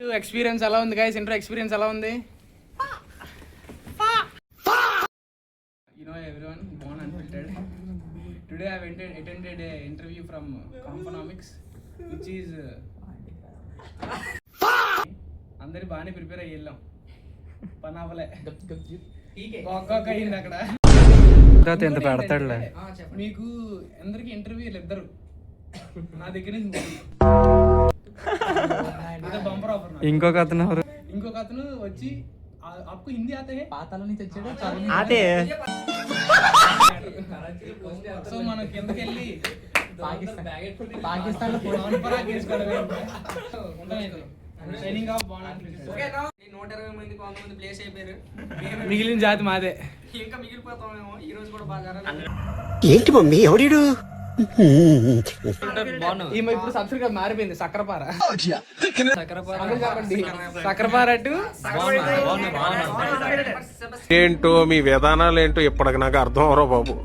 Experience ఎలా ఉంది guys? Inter experience ఎలా ఉంది? You know everyone, born unfiltered. Today I attended a interview from Componomics, which is అందరి బాగానే ప్రిపేర్ అయ్యి వెళ్ళాం. పని అవ్వలే, ఒక్కొక్క అయింది అక్కడ. ఎంత పెడతాడులే మీకు అందరికి ఇంటర్వ్యూలు ఇద్దరు, నా దగ్గర నుంచి బంపర్ ఆఫర్. ఇంకొక అతను వచ్చి आपको हिंदी आते हैं? పాతాల నుంచి వచ్చాడు అదే సో మనం కిందకి వెళ్ళి పాకిస్తాన్ షైనింగ్ ఆఫ్ బాండ్ 120 మంది కొంతమంది ప్లేస్ అయిపోయారు. మిగిలిన జాతి మాదే. ఇంకా మిగిలిపోతామేమో ఈ రోజు కూడా బాగా. ఏంటి మమ్మీ ఎవడు? ఇప్పుడు సబ్సిడీ మారిపోయింది. సక్కరపార సక్కరపార అటు ఏంటో మీ విధానాలు ఏంటో ఇప్పటికి నాకు అర్థం అవరో బాబు.